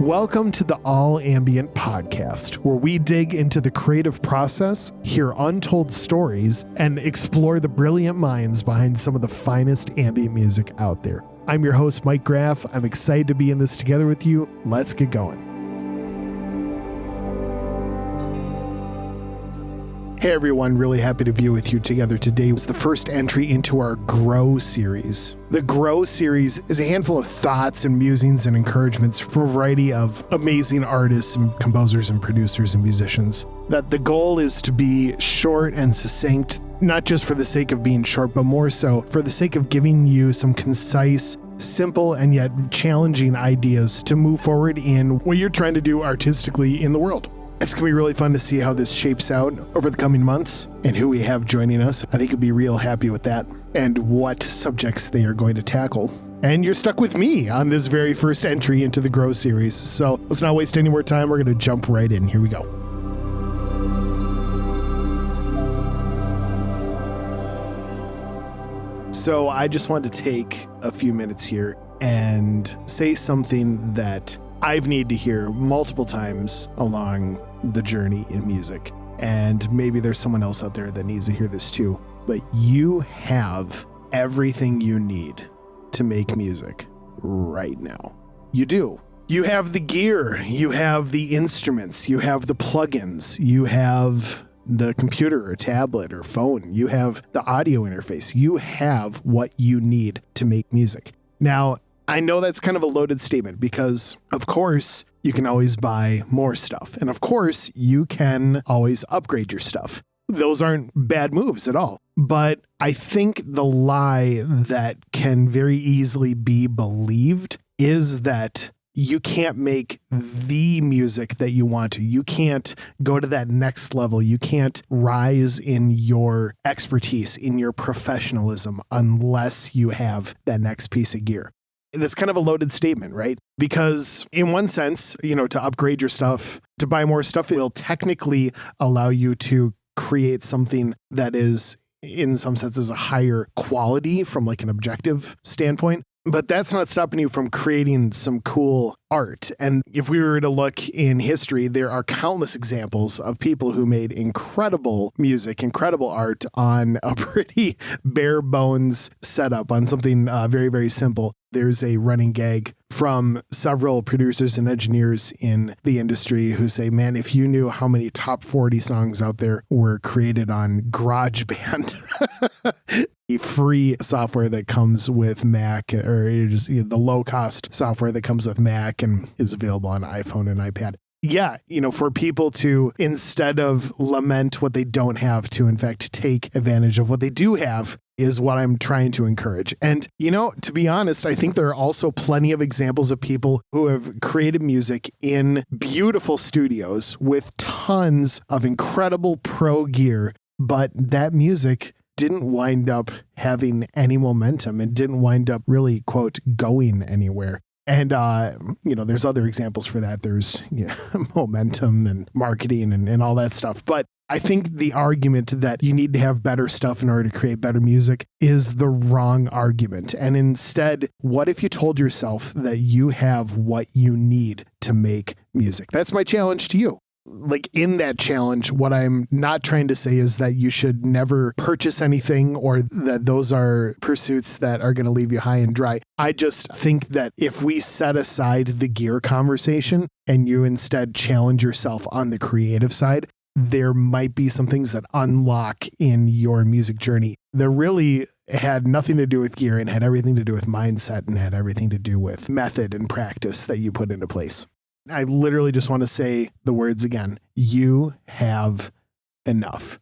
Welcome to the All Ambient podcast, where we dig into the creative process, hear untold stories, and explore the brilliant minds behind some of the finest ambient music out there. I'm your host, Mike Graff. I'm excited to be in this together with you. Let's get going. Hey everyone, really happy to be with you together today. It's the first entry into our Grow series. The Grow series is a handful of thoughts and musings and encouragements from a variety of amazing artists and composers and producers and musicians. That the goal is to be short and succinct, not just for the sake of being short, but more so for the sake of giving you some concise, simple, and yet challenging ideas to move forward in what you're trying to do artistically in the world. It's going to be really fun to see how this shapes out over the coming months and who we have joining us. I think you'll be real happy with that and what subjects they are going to tackle. And you're stuck with me on this very first entry into the Grow series. So let's not waste any more time. We're going to jump right in. Here we go. So I just wanted to take a few minutes here and say something that I've needed to hear multiple times along the journey in music. And maybe there's someone else out there that needs to hear this too. But you have everything you need to make music right now. You do. You have the gear, you have the instruments, you have the plugins, you have the computer or tablet or phone, you have the audio interface. You have what you need to make music. Now, I know that's kind of a loaded statement because, of course, you can always buy more stuff. And of course, you can always upgrade your stuff. Those aren't bad moves at all. But I think the lie that can very easily be believed is that you can't make the music that you want to. You can't go to that next level. You can't rise in your expertise, in your professionalism, unless you have that next piece of gear. That's kind of a loaded statement, right? Because in one sense, to upgrade your stuff, to buy more stuff, it'll technically allow you to create something that is, in some senses, a higher quality from like an objective standpoint. But that's not stopping you from creating some cool art. And if we were to look in history, there are countless examples of people who made incredible music, incredible art on a pretty bare bones setup, on something very, very simple. There's a running gag from several producers and engineers in the industry who say, man, if you knew how many top 40 songs out there were created on GarageBand, a free software that comes with Mac, or just the low-cost software that comes with Mac and is available on iPhone and iPad. Yeah, for people to, instead of lament what they don't have, to in fact take advantage of what they do have is what I'm trying to encourage. And, to be honest, I think there are also plenty of examples of people who have created music in beautiful studios with tons of incredible pro gear, but that music didn't wind up having any momentum and didn't wind up really, quote, going anywhere. And, there's other examples for that. There's momentum and marketing and all that stuff. But I think the argument that you need to have better stuff in order to create better music is the wrong argument. And instead, what if you told yourself that you have what you need to make music? That's my challenge to you. Like in that challenge, what I'm not trying to say is that you should never purchase anything or that those are pursuits that are going to leave you high and dry. I just think that if we set aside the gear conversation and you instead challenge yourself on the creative side, there might be some things that unlock in your music journey that really had nothing to do with gear and had everything to do with mindset and had everything to do with method and practice that you put into place. I literally just want to say the words again. You have enough.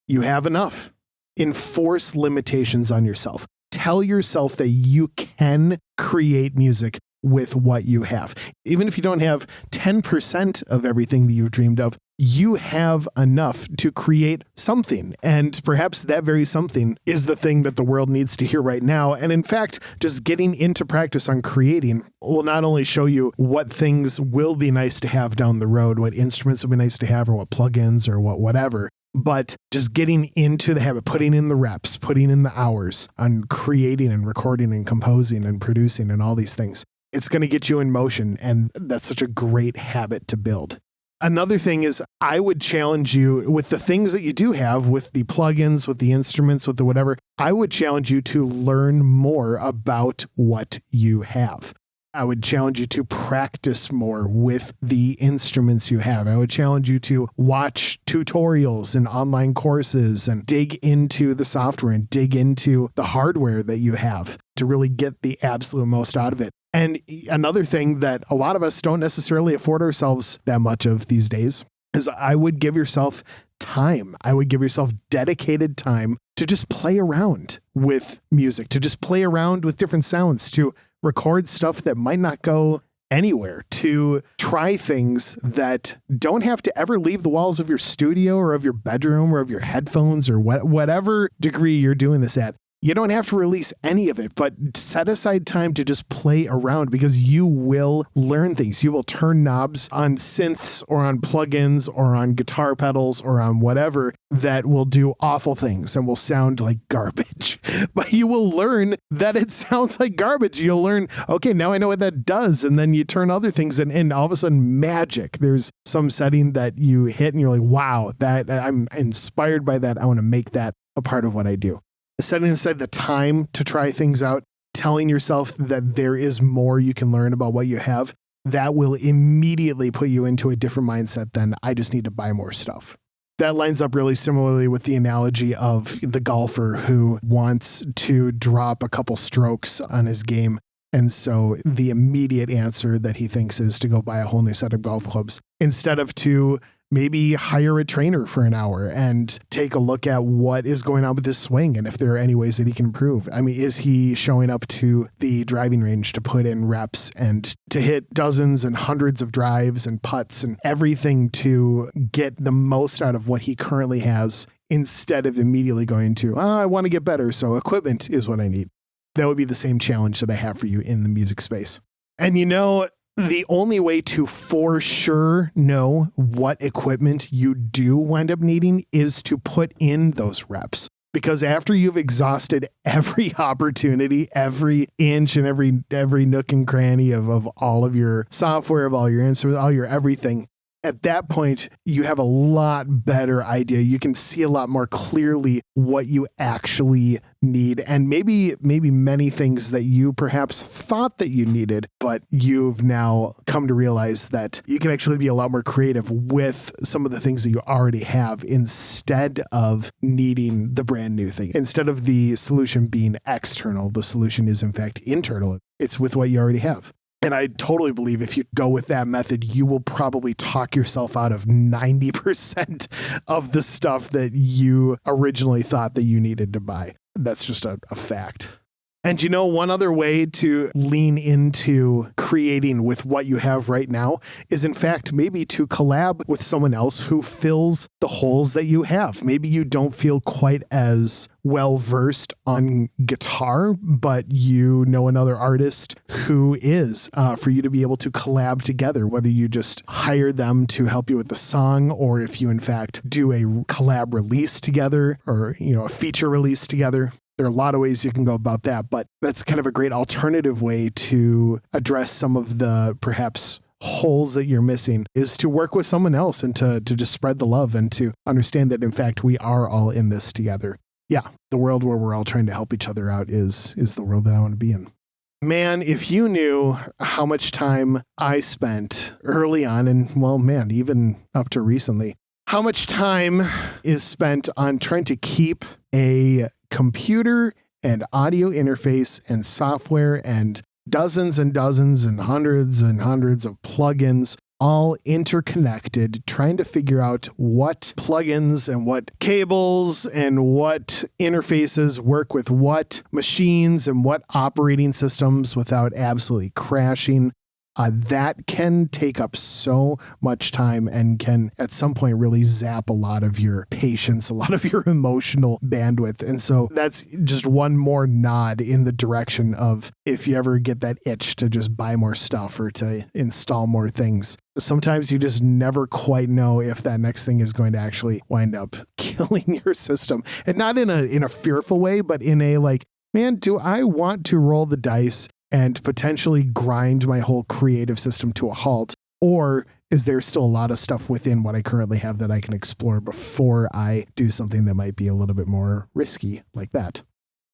You have enough. Enforce limitations on yourself. Tell yourself that you can create music with what you have. Even if you don't have 10% of everything that you've dreamed of, you have enough to create something. And perhaps that very something is the thing that the world needs to hear right now. And in fact, just getting into practice on creating will not only show you what things will be nice to have down the road, what instruments will be nice to have, or what plugins or whatever, but just getting into the habit, putting in the reps, putting in the hours on creating and recording and composing and producing and all these things. It's going to get you in motion. And that's such a great habit to build. Another thing is I would challenge you with the things that you do have, with the plugins, with the instruments, with the whatever, I would challenge you to learn more about what you have. I would challenge you to practice more with the instruments you have. I would challenge you to watch tutorials and online courses and dig into the software and dig into the hardware that you have to really get the absolute most out of it. And another thing that a lot of us don't necessarily afford ourselves that much of these days is I would give yourself time. I would give yourself dedicated time to just play around with music, to just play around with different sounds, to record stuff that might not go anywhere, to try things that don't have to ever leave the walls of your studio or of your bedroom or of your headphones or whatever degree you're doing this at. You don't have to release any of it, but set aside time to just play around because you will learn things. You will turn knobs on synths or on plugins or on guitar pedals or on whatever that will do awful things and will sound like garbage. But you will learn that it sounds like garbage. You'll learn, okay, now I know what that does. And then you turn other things and all of a sudden magic. There's some setting that you hit and you're like, wow, that I'm inspired by that. I want to make that a part of what I do. Setting aside the time to try things out, telling yourself that there is more you can learn about what you have, that will immediately put you into a different mindset than I just need to buy more stuff. That lines up really similarly with the analogy of the golfer who wants to drop a couple strokes on his game. And so the immediate answer that he thinks is to go buy a whole new set of golf clubs instead of to maybe hire a trainer for an hour and take a look at what is going on with his swing and if there are any ways that he can improve. I mean, is he showing up to the driving range to put in reps and to hit dozens and hundreds of drives and putts and everything to get the most out of what he currently has instead of immediately going to, I want to get better, so equipment is what I need. That would be the same challenge that I have for you in the music space. And the only way to for sure know what equipment you do wind up needing is to put in those reps. Because after you've exhausted every opportunity, every inch and every nook and cranny of all of your software, of all your instruments, all your everything, at that point, you have a lot better idea. You can see a lot more clearly what you actually need. And maybe many things that you perhaps thought that you needed, but you've now come to realize that you can actually be a lot more creative with some of the things that you already have instead of needing the brand new thing. Instead of the solution being external, the solution is in fact internal. It's with what you already have. And I totally believe if you go with that method, you will probably talk yourself out of 90% of the stuff that you originally thought that you needed to buy. That's just a fact. And one other way to lean into creating with what you have right now is, in fact, maybe to collab with someone else who fills the holes that you have. Maybe you don't feel quite as well versed on guitar, but you know another artist who is, for you to be able to collab together, whether you just hire them to help you with the song, or if you, in fact, do a collab release together or, a feature release together. There are a lot of ways you can go about that, but that's kind of a great alternative way to address some of the perhaps holes that you're missing, is to work with someone else and to just spread the love and to understand that, in fact, we are all in this together. Yeah, the world where we're all trying to help each other out is the world that I want to be in. Man, if you knew how much time I spent early on, and even up to recently, how much time is spent on trying to keep a computer and audio interface and software and dozens and dozens and hundreds of plugins all interconnected, trying to figure out what plugins and what cables and what interfaces work with what machines and what operating systems without absolutely crashing. That can take up so much time and can at some point really zap a lot of your patience, a lot of your emotional bandwidth. And so that's just one more nod in the direction of, if you ever get that itch to just buy more stuff or to install more things, sometimes you just never quite know if that next thing is going to actually wind up killing your system. And not in a fearful way, but in a like, man, do I want to roll the dice and potentially grind my whole creative system to a halt? Or is there still a lot of stuff within what I currently have that I can explore before I do something that might be a little bit more risky like that?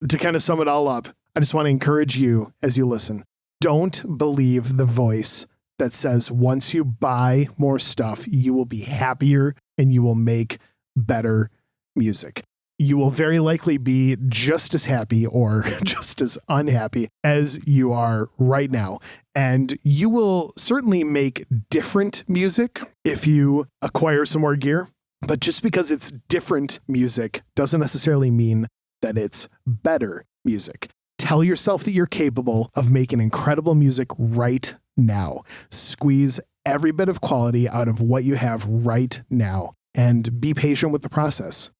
To kind of sum it all up, I just want to encourage you as you listen, don't believe the voice that says once you buy more stuff, you will be happier and you will make better music. You will very likely be just as happy or just as unhappy as you are right now. And you will certainly make different music if you acquire some more gear. But just because it's different music doesn't necessarily mean that it's better music. Tell yourself that you're capable of making incredible music right now. Squeeze every bit of quality out of what you have right now and be patient with the process.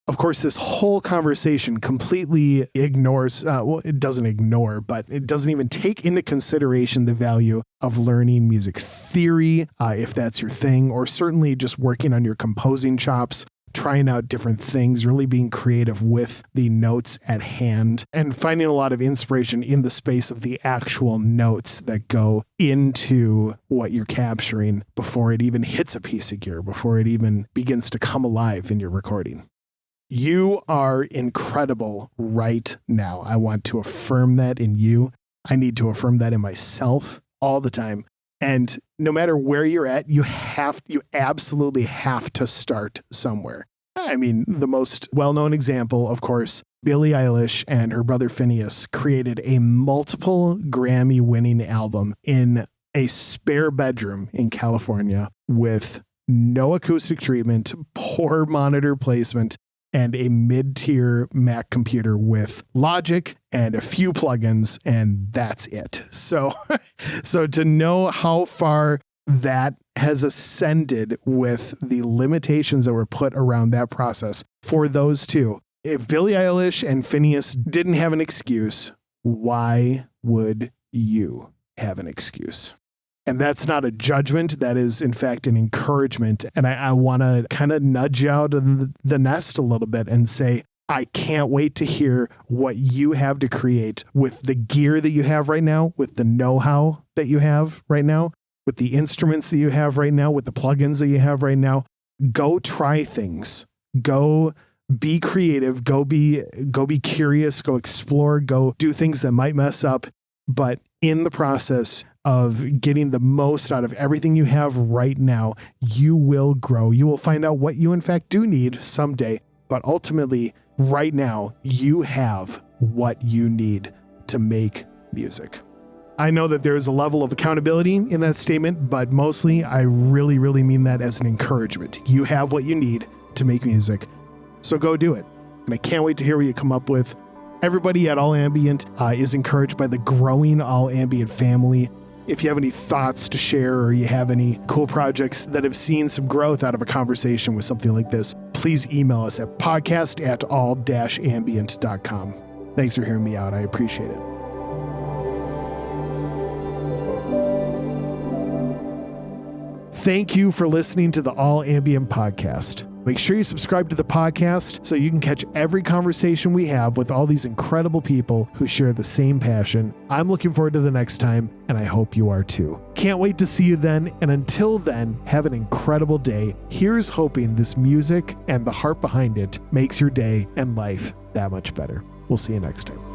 Of course, this whole conversation completely ignores, it doesn't ignore, but it doesn't even take into consideration the value of learning music theory, if that's your thing, or certainly just working on your composing chops, trying out different things, really being creative with the notes at hand, and finding a lot of inspiration in the space of the actual notes that go into what you're capturing before it even hits a piece of gear, before it even begins to come alive in your recording. You are incredible right now. I want to affirm that in you. I need to affirm that in myself all the time. And no matter where you're at, you absolutely have to start somewhere. I mean, the most well-known example, of course, Billie Eilish and her brother Phineas created a multiple Grammy-winning album in a spare bedroom in California with no acoustic treatment, poor monitor placement, and a mid-tier Mac computer with Logic and a few plugins, and that's it. So to know how far that has ascended with the limitations that were put around that process for those two. If Billie Eilish and Phineas didn't have an excuse, why would you have an excuse? And that's not a judgment. That is, in fact, an encouragement. And I want to kind of nudge you out of the nest a little bit and say, I can't wait to hear what you have to create with the gear that you have right now, with the know-how that you have right now, with the instruments that you have right now, with the plugins that you have right now. Go try things. Go be creative. Go be curious. Go explore. Go do things that might mess up. But in the process of getting the most out of everything you have right now, you will grow. You will find out what you in fact do need someday. But ultimately, right now, you have what you need to make music. I know that there is a level of accountability in that statement, but mostly I really, really mean that as an encouragement. You have what you need to make music, so go do it. And I can't wait to hear what you come up with. Everybody at All Ambient is encouraged by the growing All Ambient family. If you have any thoughts to share or you have any cool projects that have seen some growth out of a conversation with something like this, please email us at podcast@all-ambient.com. Thanks for hearing me out. I appreciate it. Thank you for listening to the All Ambient podcast. Make sure you subscribe to the podcast so you can catch every conversation we have with all these incredible people who share the same passion. I'm looking forward to the next time, and I hope you are too. Can't wait to see you then, and until then, have an incredible day. Here's hoping this music and the heart behind it makes your day and life that much better. We'll see you next time.